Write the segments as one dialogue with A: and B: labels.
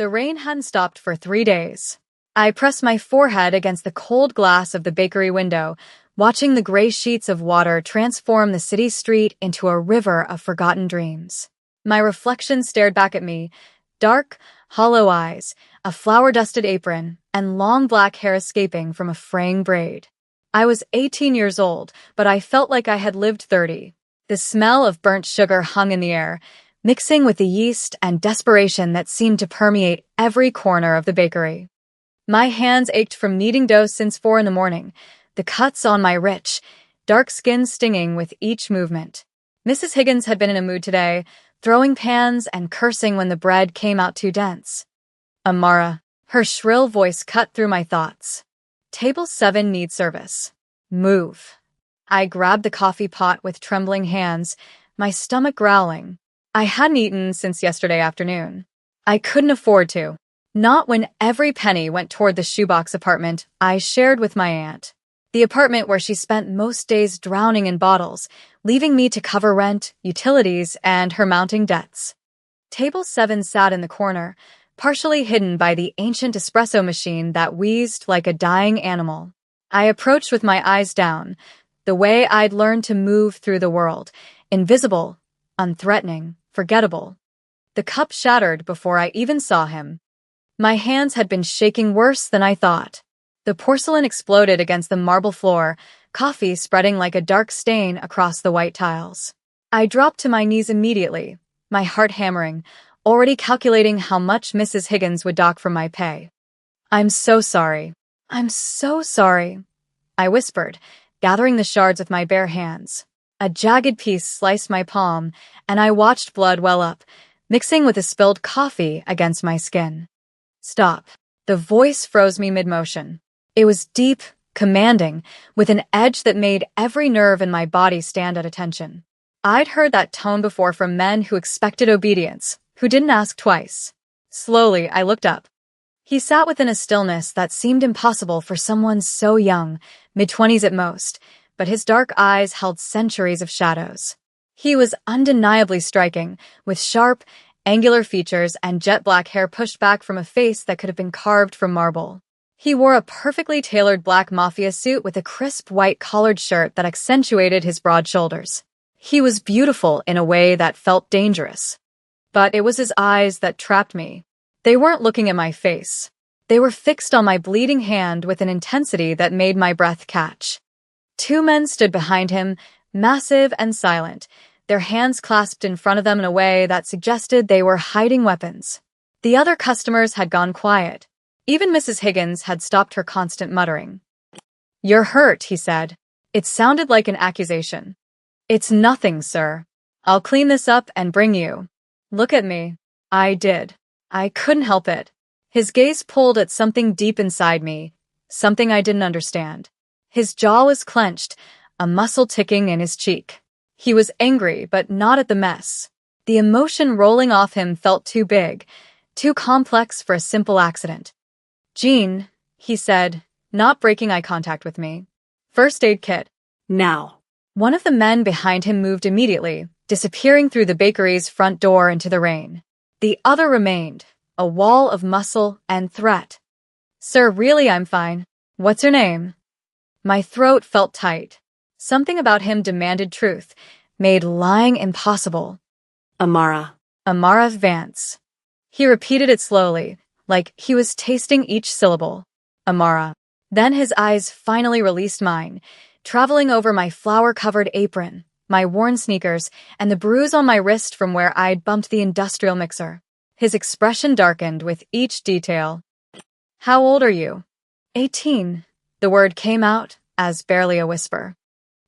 A: The rain hadn't stopped for 3 days. I pressed my forehead against the cold glass of the bakery window, watching the gray sheets of water transform the city street into a river of forgotten dreams. My reflection stared back at me, dark, hollow eyes, a flour-dusted apron, and long black hair escaping from a fraying braid. I was 18 years old, but I felt like I had lived 30. The smell of burnt sugar hung in the air, mixing with the yeast and desperation that seemed to permeate every corner of the bakery. My hands ached from kneading dough since 4 in the morning, the cuts on my rich, dark skin stinging with each movement. Mrs. Higgins had been in a mood today, throwing pans and cursing when the bread came out too dense. Amara, her shrill voice cut through my thoughts. Table 7 needs service. Move. I grabbed the coffee pot with trembling hands, my stomach growling. I hadn't eaten since yesterday afternoon. I couldn't afford to. Not when every penny went toward the shoebox apartment I shared with my aunt. The apartment where she spent most days drowning in bottles, leaving me to cover rent, utilities, and her mounting debts. Table 7 sat in the corner, partially hidden by the ancient espresso machine that wheezed like a dying animal. I approached with my eyes down, the way I'd learned to move through the world, invisible, unthreatening, forgettable. The cup shattered before I even saw him. My hands had been shaking worse than I thought. The porcelain exploded against the marble floor, coffee spreading like a dark stain across the white tiles. I dropped to my knees immediately, my heart hammering, already calculating how much Mrs. Higgins would dock from my pay. "I'm so sorry. I'm so sorry," I whispered, gathering the shards with my bare hands. A jagged piece sliced my palm, and I watched blood well up, mixing with the spilled coffee against my skin. "Stop." The voice froze me mid-motion. It was deep, commanding, with an edge that made every nerve in my body stand at attention. I'd heard that tone before from men who expected obedience, who didn't ask twice. Slowly, I looked up. He sat within a stillness that seemed impossible for someone so young, mid-20s at most, but his dark eyes held centuries of shadows. He was undeniably striking, with sharp, angular features and jet-black hair pushed back from a face that could have been carved from marble. He wore a perfectly tailored black Mafia suit with a crisp white collared shirt that accentuated his broad shoulders. He was beautiful in a way that felt dangerous. But it was his eyes that trapped me. They weren't looking at my face. They were fixed on my bleeding hand with an intensity that made my breath catch. 2 men stood behind him, massive and silent, their hands clasped in front of them in a way that suggested they were hiding weapons. The other customers had gone quiet. Even Mrs. Higgins had stopped her constant muttering. "You're hurt," he said. It sounded like an accusation. "It's nothing, sir. I'll clean this up and bring you." "Look at me." I did. I couldn't help it. His gaze pulled at something deep inside me, something I didn't understand. His jaw was clenched, a muscle ticking in his cheek. He was angry, but not at the mess. The emotion rolling off him felt too big, too complex for a simple accident. "Jean," he said, not breaking eye contact with me. "First aid kit. Now." One of the men behind him moved immediately, disappearing through the bakery's front door into the rain. The other remained, a wall of muscle and threat. "Sir, really, I'm fine. What's your name?" My throat felt tight. Something about him demanded truth, made lying impossible.
B: Amara.
A: Amara Vance. He repeated it slowly, like he was tasting each syllable. Amara. Then his eyes finally released mine, traveling over my flour-covered apron, my worn sneakers, and the bruise on my wrist from where I'd bumped the industrial mixer. His expression darkened with each detail. "How old are you?" 18. The word came out as barely a whisper.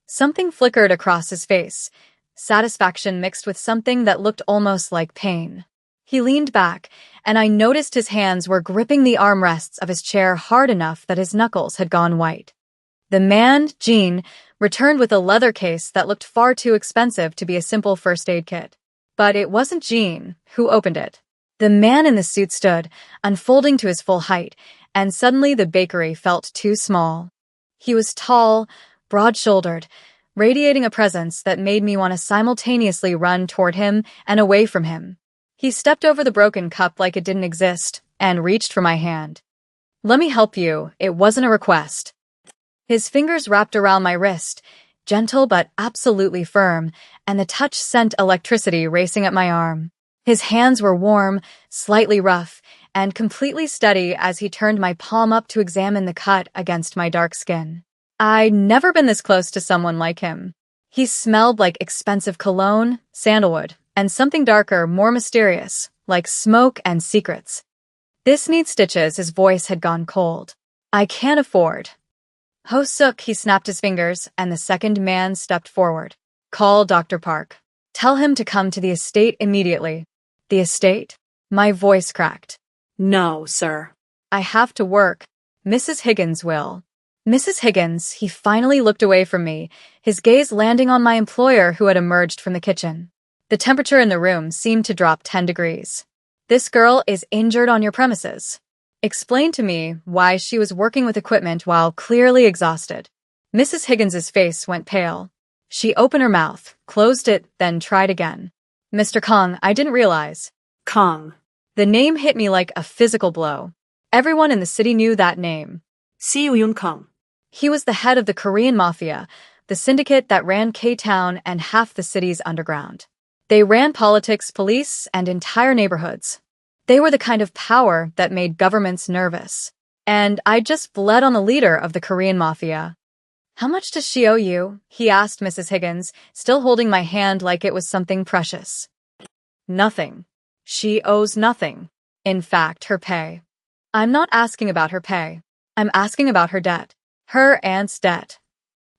A: Something flickered across his face, satisfaction mixed with something that looked almost like pain. He leaned back, and I noticed his hands were gripping the armrests of his chair hard enough that his knuckles had gone white. The man, Jean, returned with a leather case that looked far too expensive to be a simple first aid kit. But it wasn't Jean who opened it. The man in the suit stood, unfolding to his full height, and suddenly the bakery felt too small. He was tall, broad-shouldered, radiating a presence that made me want to simultaneously run toward him and away from him. He stepped over the broken cup like it didn't exist and reached for my hand. Let me help you, it wasn't a request. His fingers wrapped around my wrist, gentle but absolutely firm, and the touch sent electricity racing up my arm. His hands were warm, slightly rough, and completely steady as he turned my palm up to examine the cut against my dark skin. I'd never been this close to someone like him. He smelled like expensive cologne, sandalwood, and something darker, more mysterious, like smoke and secrets. This needs stitches. His voice had gone cold. I can't afford. Ho-suk, he snapped his fingers, and the second man stepped forward. Call Dr. Park. Tell him to come to the estate immediately. The estate? My voice cracked.
B: No, sir.
A: I have to work. Mrs. Higgins will. Mrs. Higgins, he finally looked away from me, his gaze landing on my employer who had emerged from the kitchen. The temperature in the room seemed to drop 10 degrees. This girl is injured on your premises. Explain to me why she was working with equipment while clearly exhausted. Mrs. Higgins's face went pale. She opened her mouth, closed it, then tried again. Mr. Kong, I didn't realize.
B: Kong.
A: The name hit me like a physical blow. Everyone in the city knew that name.
B: Seo-yoon Kong.
A: He was the head of the Korean Mafia, the syndicate that ran K-Town and half the city's underground. They ran politics, police, and entire neighborhoods. They were the kind of power that made governments nervous. And I just bled on the leader of the Korean Mafia. How much does she owe you? He asked Mrs. Higgins, still holding my hand like it was something precious. Nothing. She owes nothing. In fact, her pay. I'm not asking about her pay. I'm asking about her debt. Her aunt's debt.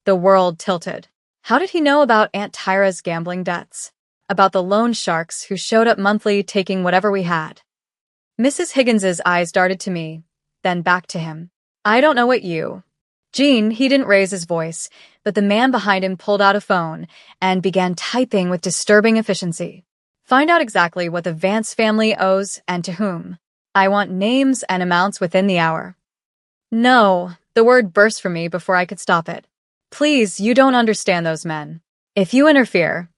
A: The world tilted. How did he know about Aunt Tyra's gambling debts? About the loan sharks who showed up monthly taking whatever we had? Mrs. Higgins's eyes darted to me, then back to him. I don't know what you... Gene, he didn't raise his voice, but the man behind him pulled out a phone and began typing with disturbing efficiency. Find out exactly what the Vance family owes and to whom. I want names and amounts within the hour. No, the word burst from me before I could stop it. Please, you don't understand those men. If you interfere...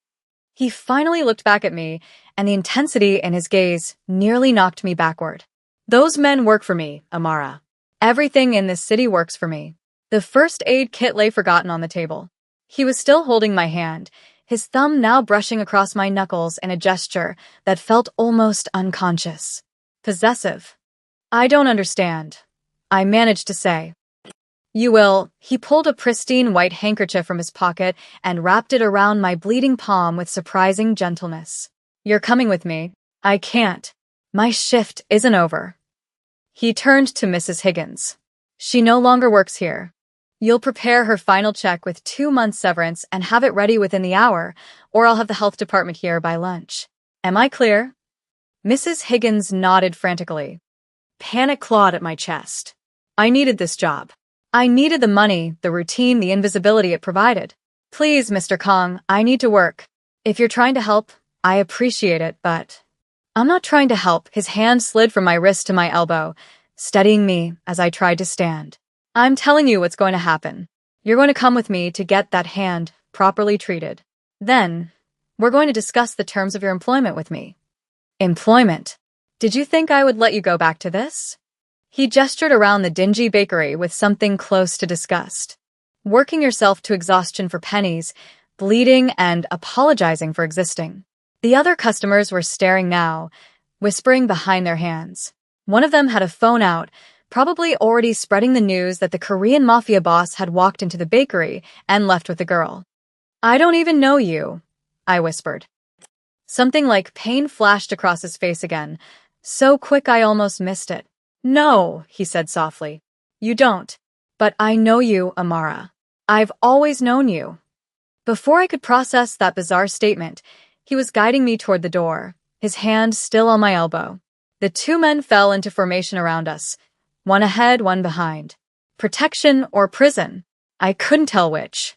A: He finally looked back at me, and the intensity in his gaze nearly knocked me backward. Those men work for me, Amara. Everything in this city works for me. The first aid kit lay forgotten on the table. He was still holding my hand, his thumb now brushing across my knuckles in a gesture that felt almost unconscious. Possessive. I don't understand. I managed to say. You will. He pulled a pristine white handkerchief from his pocket and wrapped it around my bleeding palm with surprising gentleness. You're coming with me. I can't. My shift isn't over. He turned to Mrs. Higgins. She no longer works here. You'll prepare her final check with 2 months severance and have it ready within the hour, or I'll have the health department here by lunch. Am I clear? Mrs. Higgins nodded frantically. Panic clawed at my chest. I needed this job. I needed the money, the routine, the invisibility it provided. Please, Mr. Kong, I need to work. If you're trying to help, I appreciate it, but... I'm not trying to help. His hand slid from my wrist to my elbow, steadying me as I tried to stand. I'm telling you what's going to happen. You're going to come with me to get that hand properly treated. Then, we're going to discuss the terms of your employment with me. Employment? Did you think I would let you go back to this? He gestured around the dingy bakery with something close to disgust. Working yourself to exhaustion for pennies, bleeding and apologizing for existing. The other customers were staring now, whispering behind their hands. One of them had a phone out, probably already spreading the news that the Korean Mafia boss had walked into the bakery and left with the girl. I don't even know you, I whispered. Something like pain flashed across his face again, so quick I almost missed it. No, he said softly. You don't. But I know you, Amara. I've always known you. Before I could process that bizarre statement, he was guiding me toward the door, his hand still on my elbow. The 2 men fell into formation around us, one ahead, one behind. Protection or prison? I couldn't tell which.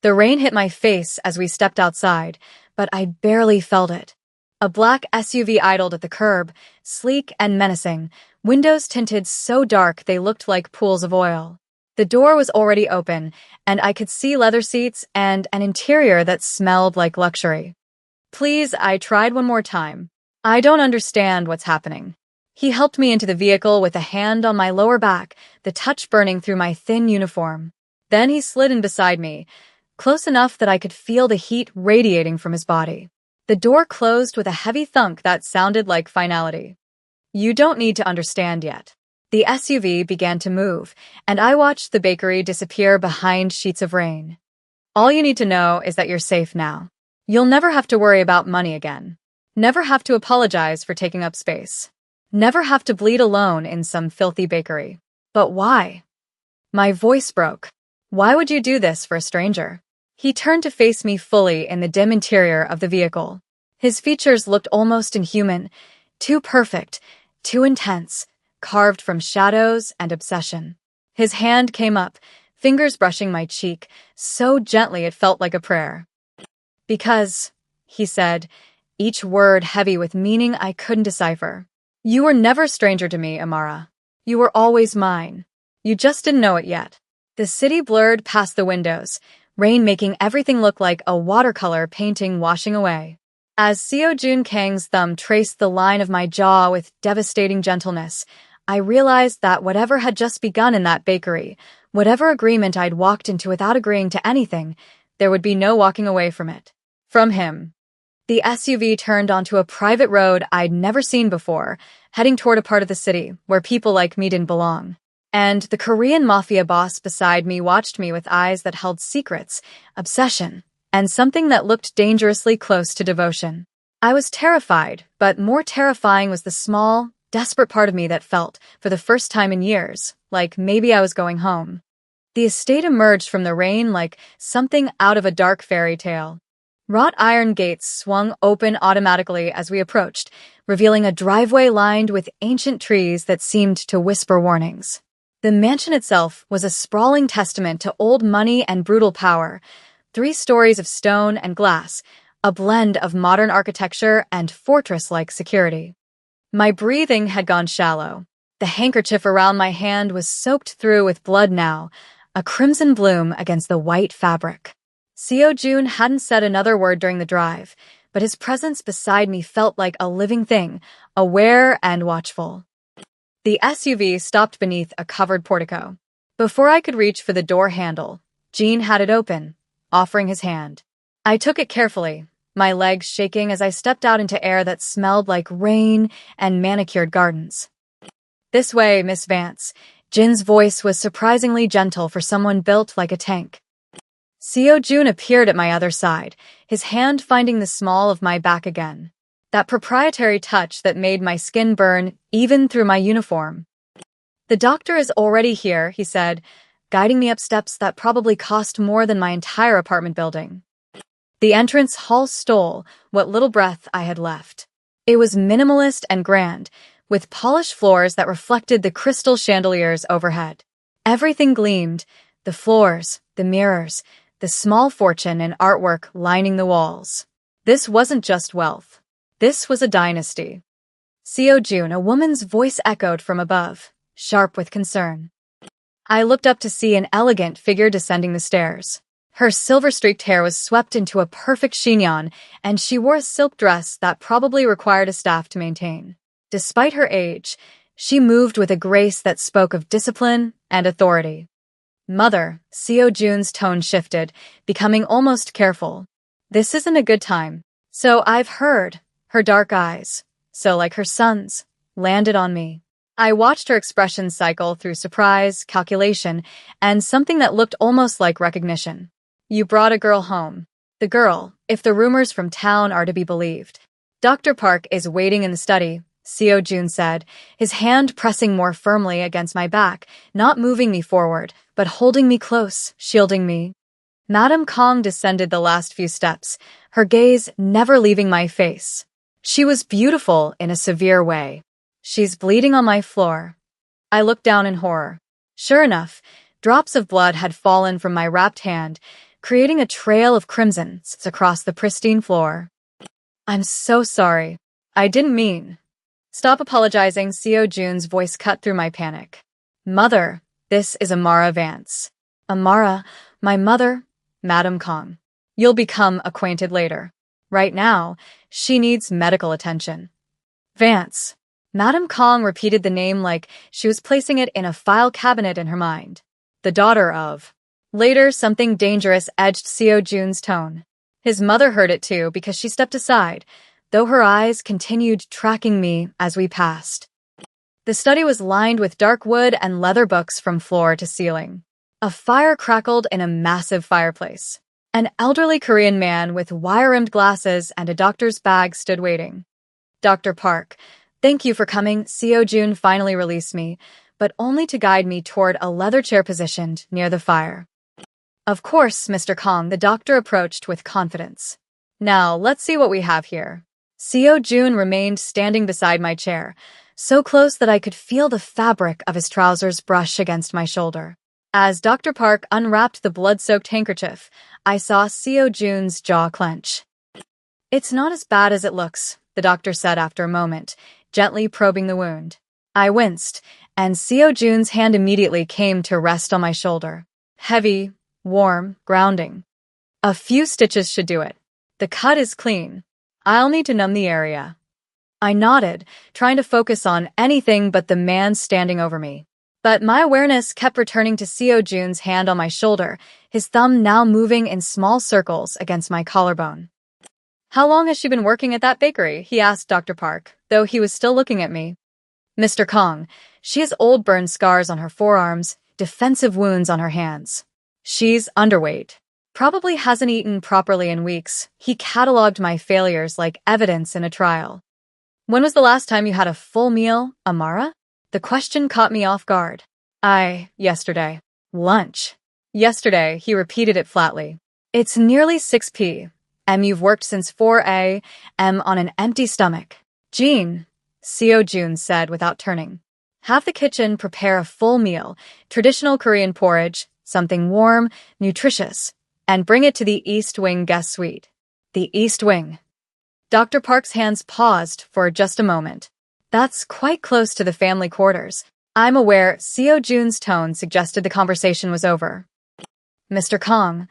A: The rain hit my face as we stepped outside, but I barely felt it. A black SUV idled at the curb, sleek and menacing, windows tinted so dark they looked like pools of oil. The door was already open, and I could see leather seats and an interior that smelled like luxury. Please, I tried one more time. I don't understand what's happening. He helped me into the vehicle with a hand on my lower back, the touch burning through my thin uniform. Then he slid in beside me, close enough that I could feel the heat radiating from his body. The door closed with a heavy thunk that sounded like finality. You don't need to understand yet. The SUV began to move, and I watched the bakery disappear behind sheets of rain. All you need to know is that you're safe now. You'll never have to worry about money again. Never have to apologize for taking up space. Never have to bleed alone in some filthy bakery. But why? My voice broke. Why would you do this for a stranger? He turned to face me fully in the dim interior of the vehicle. His features looked almost inhuman, too perfect, too intense, carved from shadows and obsession. His hand came up, fingers brushing my cheek, so gently it felt like a prayer. Because, he said, each word heavy with meaning I couldn't decipher. You were never a stranger to me, Amara. You were always mine. You just didn't know it yet. The city blurred past the windows, rain making everything look like a watercolor painting washing away. As Seo Jun Kang's thumb traced the line of my jaw with devastating gentleness, I realized that whatever had just begun in that bakery, whatever agreement I'd walked into without agreeing to anything, there would be no walking away from it. From him. The SUV turned onto a private road I'd never seen before, heading toward a part of the city where people like me didn't belong. And the Korean Mafia boss beside me watched me with eyes that held secrets, obsession, and something that looked dangerously close to devotion. I was terrified, but more terrifying was the small, desperate part of me that felt, for the first time in years, like maybe I was going home. The estate emerged from the rain like something out of a dark fairy tale. Wrought iron gates swung open automatically as we approached, revealing a driveway lined with ancient trees that seemed to whisper warnings. The mansion itself was a sprawling testament to old money and brutal power, 3 stories of stone and glass, a blend of modern architecture and fortress-like security. My breathing had gone shallow. The handkerchief around my hand was soaked through with blood now, a crimson bloom against the white fabric. Seo Jun hadn't said another word during the drive, but his presence beside me felt like a living thing, aware and watchful. The SUV stopped beneath a covered portico. Before I could reach for the door handle, Jean had it open, offering his hand. I took it carefully, my legs shaking as I stepped out into air that smelled like rain and manicured gardens. This way, Miss Vance. Jin's voice was surprisingly gentle for someone built like a tank. Seo Jun appeared at my other side, his hand finding the small of my back again. That proprietary touch that made my skin burn even through my uniform. The doctor is already here, he said, guiding me up steps that probably cost more than my entire apartment building. The entrance hall stole what little breath I had left. It was minimalist and grand, with polished floors that reflected the crystal chandeliers overhead. Everything gleamed, the floors, the mirrors, the small fortune and artwork lining the walls. This wasn't just wealth. This was a dynasty. Seo Jun, a woman's voice echoed from above, sharp with concern. I looked up to see an elegant figure descending the stairs. Her silver-streaked hair was swept into a perfect chignon, and she wore a silk dress that probably required a staff to maintain. Despite her age, she moved with a grace that spoke of discipline and authority. Mother, Seo Jun's tone shifted, becoming almost careful. This isn't a good time. So I've heard. Her dark eyes, so like her son's, landed on me. I watched her expression cycle through surprise, calculation, and something that looked almost like recognition. You brought a girl home. The girl, if the rumors from town are to be believed. Dr. Park is waiting in the study, Seo Jun said, his hand pressing more firmly against my back, not moving me forward, but holding me close, shielding me. Madame Kong descended the last few steps, her gaze never leaving my face. She was beautiful in a severe way. She's bleeding on my floor. I looked down in horror. Sure enough, drops of blood had fallen from my wrapped hand, creating a trail of crimson across the pristine floor. I'm so sorry. I didn't mean. Stop apologizing, Seo Jun's voice cut through my panic. Mother, this is Amara Vance. Amara, my mother, Madame Kong. You'll become acquainted later. Right now, she needs medical attention. Vance. Madame Kong repeated the name like she was placing it in a file cabinet in her mind. The daughter of. Later, something dangerous edged Seo Jun's tone. His mother heard it too because she stepped aside, though her eyes continued tracking me as we passed. The study was lined with dark wood and leather books from floor to ceiling. A fire crackled in a massive fireplace. An elderly Korean man with wire-rimmed glasses and a doctor's bag stood waiting. Dr. Park, thank you for coming. Seo Jun finally released me, but only to guide me toward a leather chair positioned near the fire. Of course, Mr. Kong, the doctor approached with confidence. Now, let's see what we have here. Seo Jun remained standing beside my chair, so close that I could feel the fabric of his trousers brush against my shoulder. As Dr. Park unwrapped the blood-soaked handkerchief, I saw Seo Jun's jaw clench. It's not as bad as it looks, the doctor said after a moment, gently probing the wound. I winced, and Seo Jun's hand immediately came to rest on my shoulder. Heavy, warm, grounding. A few stitches should do it. The cut is clean. I'll need to numb the area. I nodded, trying to focus on anything but the man standing over me. But my awareness kept returning to Seo Jun's hand on my shoulder, his thumb now moving in small circles against my collarbone. How long has she been working at that bakery? He asked Dr. Park, though he was still looking at me. Mr. Kong, she has old burn scars on her forearms, defensive wounds on her hands. She's underweight. Probably hasn't eaten properly in weeks. He cataloged my failures like evidence in a trial. When was the last time you had a full meal, Amara? The question caught me off guard. Yesterday. Lunch. Yesterday, he repeated it flatly. It's nearly 6 p.m. You've worked since 4 a.m. on an empty stomach. Jean, Seo Jun said without turning. Have the kitchen prepare a full meal, traditional Korean porridge, something warm, nutritious, and bring it to the East Wing guest suite. The East Wing. Dr. Park's hands paused for just a moment. That's quite close to the family quarters. I'm aware Seo Jun's tone suggested the conversation was over. Mr. Kong,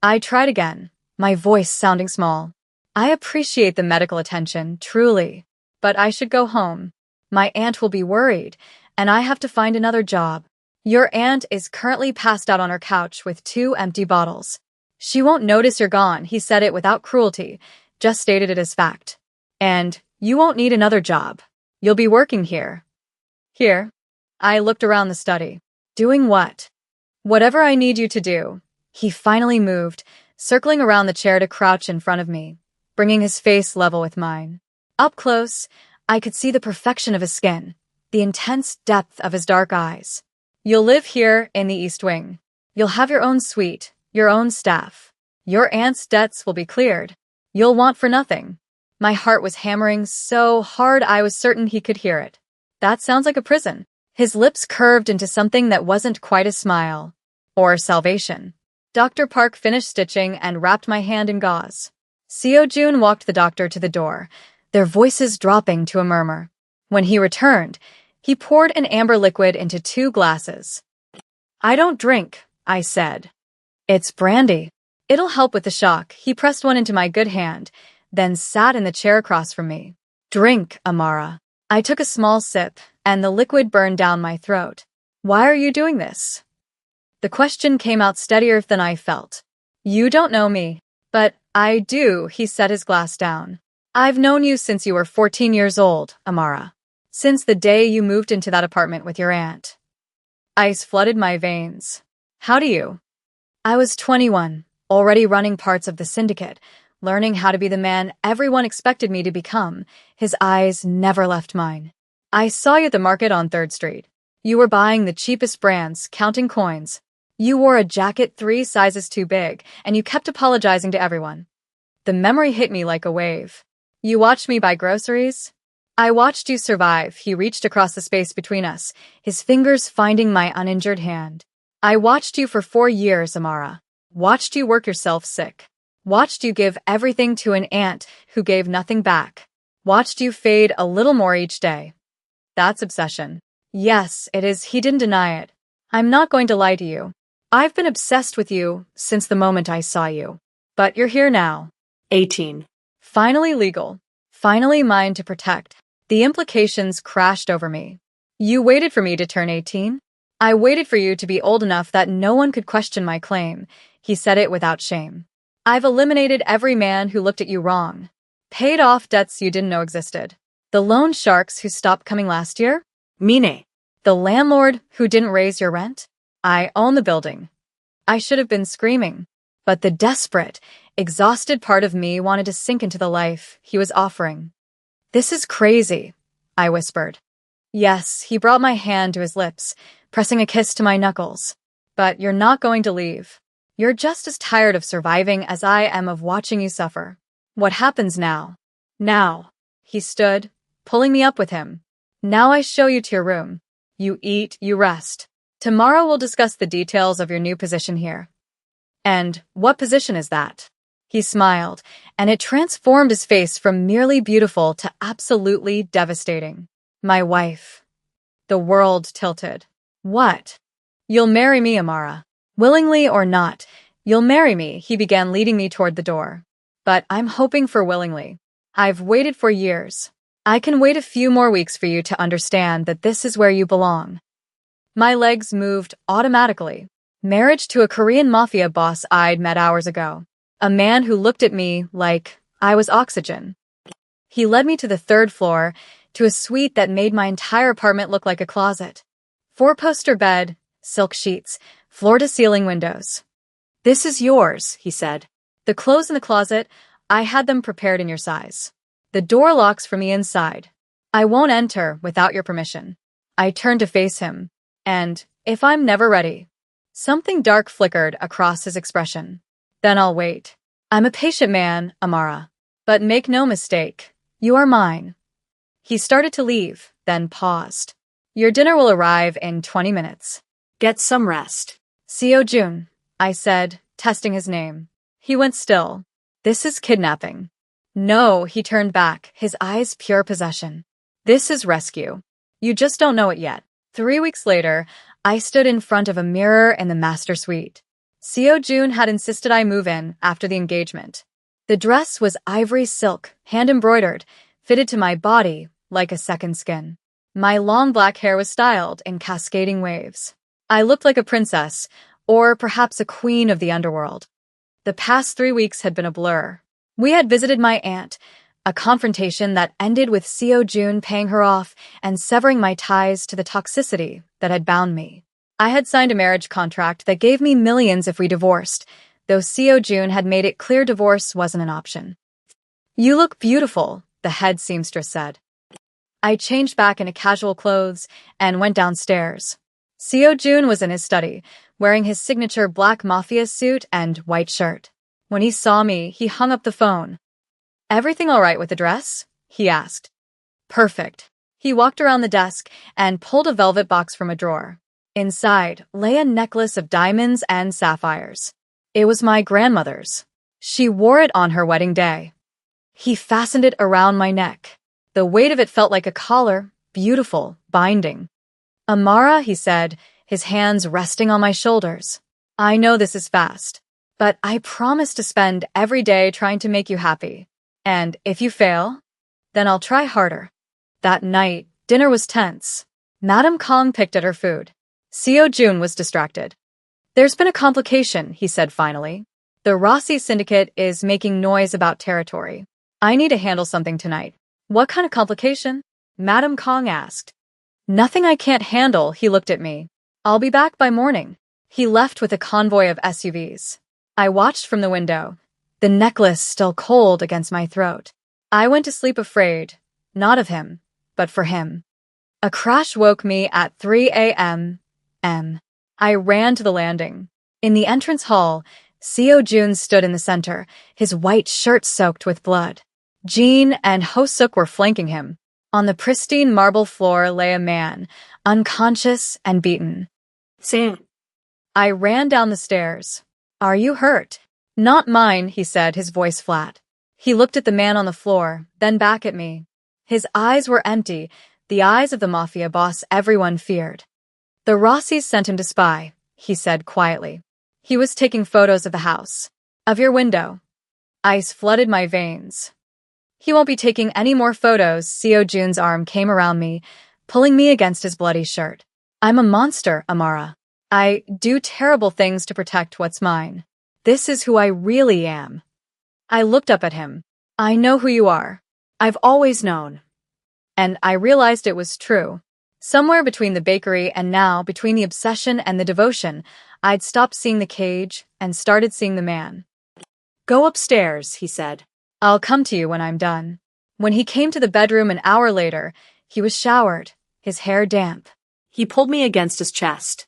A: I tried again, my voice sounding small. I appreciate the medical attention, truly, but I should go home. My aunt will be worried, and I have to find another job. Your aunt is currently passed out on her couch with 2 empty bottles. She won't notice you're gone, he said it without cruelty, just stated it as fact. And you won't need another job. You'll be working here. Here? I looked around the study. Doing what? Whatever I need you to do. He finally moved, circling around the chair to crouch in front of me, bringing his face level with mine. Up close, I could see the perfection of his skin, the intense depth of his dark eyes. You'll live here in the East Wing. You'll have your own suite, your own staff. Your aunt's debts will be cleared. You'll want for nothing. My heart was hammering so hard I was certain he could hear it. That sounds like a prison. His lips curved into something that wasn't quite a smile. Or salvation. Dr. Park finished stitching and wrapped my hand in gauze. Seo Jun walked the doctor to the door, their voices dropping to a murmur. When he returned, he poured an amber liquid into 2 glasses. I don't drink, I said. It's brandy. It'll help with the shock. He pressed one into my good hand, then sat in the chair across from me. Drink, Amara. I took a small sip, and the liquid burned down my throat. Why are you doing this? The question came out steadier than I felt. You don't know me. But I do, he set his glass down. I've known you since you were 14 years old, Amara. Since the day you moved into that apartment with your aunt. Ice flooded my veins. How do you? I was 21, already running parts of the syndicate, learning how to be the man everyone expected me to become. His eyes never left mine. I saw you at the market on 3rd Street. You were buying the cheapest brands, counting coins. You wore a jacket 3 sizes too big, and you kept apologizing to everyone. The memory hit me like a wave. You watched me buy groceries? I watched you survive. He reached across the space between us, his fingers finding my uninjured hand. I watched you for 4 years, Amara. Watched you work yourself sick. Watched you give everything to an aunt who gave nothing back. Watched you fade a little more each day. That's obsession. Yes, it is. He didn't deny it. I'm not going to lie to you. I've been obsessed with you since the moment I saw you. But you're here now.
B: 18.
A: Finally legal. Finally mine to protect. The implications crashed over me. You waited for me to turn 18? I waited for you to be old enough that no one could question my claim. He said it without shame. I've eliminated every man who looked at you wrong. Paid off debts you didn't know existed. The loan sharks who stopped coming last year?
B: Mine.
A: The landlord who didn't raise your rent? I own the building. I should have been screaming. But the desperate, exhausted part of me wanted to sink into the life he was offering. This is crazy, I whispered. Yes, he brought my hand to his lips, pressing a kiss to my knuckles. But you're not going to leave. You're just as tired of surviving as I am of watching you suffer. What happens now? Now. He stood, pulling me up with him. Now I show you to your room. You eat, you rest. Tomorrow we'll discuss the details of your new position here. And what position is that? He smiled, and it transformed his face from merely beautiful to absolutely devastating. My wife. The world tilted. What? You'll marry me, Amara. Willingly or not, you'll marry me, he began leading me toward the door. But I'm hoping for willingly. I've waited for years. I can wait a few more weeks for you to understand that this is where you belong. My legs moved automatically. Marriage to a Korean Mafia boss I'd met hours ago. A man who looked at me like I was oxygen. He led me to the third floor, to a suite that made my entire apartment look like a closet. 4-poster bed, silk sheets, floor-to-ceiling windows. This is yours, he said. The clothes in the closet, I had them prepared in your size. The door locks from the inside. I won't enter without your permission. I turned to face him, and if I'm never ready. Something dark flickered across his expression. Then I'll wait. I'm a patient man, Amara. But make no mistake, you are mine. He started to leave, then paused. Your dinner will arrive in 20 minutes.
B: Get some rest.
A: Seo Jun, I said, testing his name. He went still. This is kidnapping. No, he turned back, his eyes pure possession. This is rescue. You just don't know it yet. 3 weeks later, I stood in front of a mirror in the master suite. Seo Jun had insisted I move in after the engagement. The dress was ivory silk, hand-embroidered, fitted to my body like a second skin. My long black hair was styled in cascading waves. I looked like a princess, or perhaps a queen of the underworld. The past 3 weeks had been a blur. We had visited my aunt, a confrontation that ended with Seo Jun paying her off and severing my ties to the toxicity that had bound me. I had signed a marriage contract that gave me millions if we divorced, though Seo Jun had made it clear divorce wasn't an option. You look beautiful, the head seamstress said. I changed back into casual clothes and went downstairs. Seo Jun was in his study, wearing his signature black Mafia suit and white shirt. When he saw me, he hung up the phone. Everything all right with the dress? He asked. Perfect. He walked around the desk and pulled a velvet box from a drawer. Inside lay a necklace of diamonds and sapphires. It was my grandmother's. She wore it on her wedding day. He fastened it around my neck. The weight of it felt like a collar, beautiful, binding. Amara, he said, his hands resting on my shoulders. I know this is fast, but I promise to spend every day trying to make you happy. And if you fail, then I'll try harder. That night, dinner was tense. Madame Kong picked at her food. Seo Jun was distracted. There's been a complication, he said finally. The Rossi syndicate is making noise about territory. I need to handle something tonight. What kind of complication? Madame Kong asked. Nothing I can't handle, he looked at me. I'll be back by morning. He left with a convoy of SUVs. I watched from the window, the necklace still cold against my throat. I went to sleep afraid, not of him, but for him. A crash woke me at 3 a.m. I ran to the landing. In the entrance hall, Seo Jun stood in the center, his white shirt soaked with blood. Jean and Ho Suk were flanking him. On the pristine marble floor lay a man, unconscious and beaten.
B: Sam.
A: I ran down the stairs. Are you hurt? Not mine, he said, his voice flat. He looked at the man on the floor, then back at me. His eyes were empty, the eyes of the Mafia boss everyone feared. The Rossis sent him to spy, he said quietly. He was taking photos of the house. Of your window. Ice flooded my veins. He won't be taking any more photos. Seo Jun's arm came around me, pulling me against his bloody shirt. I'm a monster, Amara. I do terrible things to protect what's mine. This is who I really am. I looked up at him. I know who you are. I've always known. And I realized it was true. Somewhere between the bakery and now, between the obsession and the devotion, I'd stopped seeing the cage and started seeing the man.
B: Go upstairs, he said.
A: I'll come to you when I'm done. When he came to the bedroom an hour later, he was showered, his hair damp.
B: He pulled me against his chest.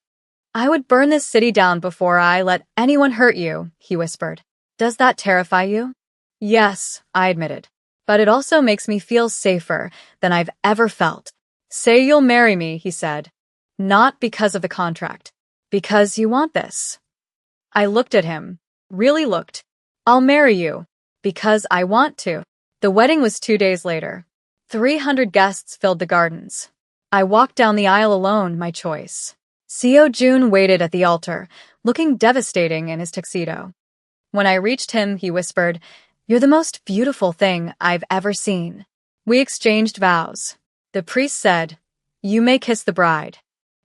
A: I would burn this city down before I let anyone hurt you, he whispered. Does that terrify you? Yes, I admitted. But it also makes me feel safer than I've ever felt. Say you'll marry me, he said. Not because of the contract. Because you want this. I looked at him. Really looked. I'll marry you. Because I want to. The wedding was 2 days later. 300 guests filled the gardens. I walked down the aisle alone, my choice. Seo Jun waited at the altar, looking devastating in his tuxedo. When I reached him, he whispered, "You're the most beautiful thing I've ever seen." We exchanged vows. The priest said, "You may kiss the bride."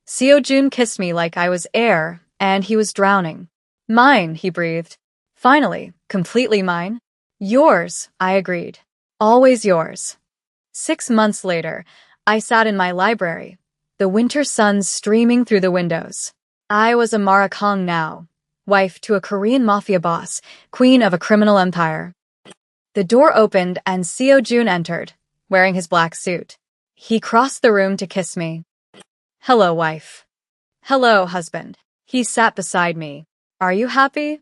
A: Seo Jun kissed me like I was air, and he was drowning. Mine, he breathed. Finally, completely mine. Yours, I agreed. Always yours. 6 months later, I sat in my library, the winter sun streaming through the windows. I was Amara Kong now, wife to a Korean mafia boss, queen of a criminal empire. The door opened and Seo Jun entered, wearing his black suit. He crossed the room to kiss me. Hello, wife. Hello, husband. He sat beside me. Are you happy?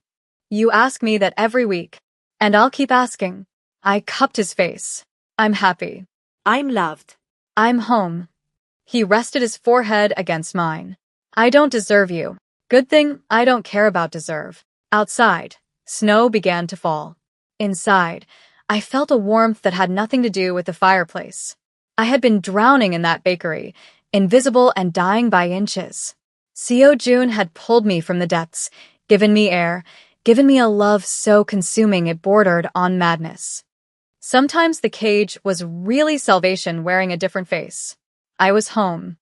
A: You ask me that every week, and I'll keep asking. I cupped his face. I'm happy.
B: I'm loved.
A: I'm home. He rested his forehead against mine. I don't deserve you. Good thing I don't care about deserve. Outside, snow began to fall. Inside, I felt a warmth that had nothing to do with the fireplace. I had been drowning in that bakery, invisible and dying by inches. Seo Jun had pulled me from the depths, given me air, given me a love so consuming it bordered on madness. Sometimes the cage was really salvation wearing a different face. I was home.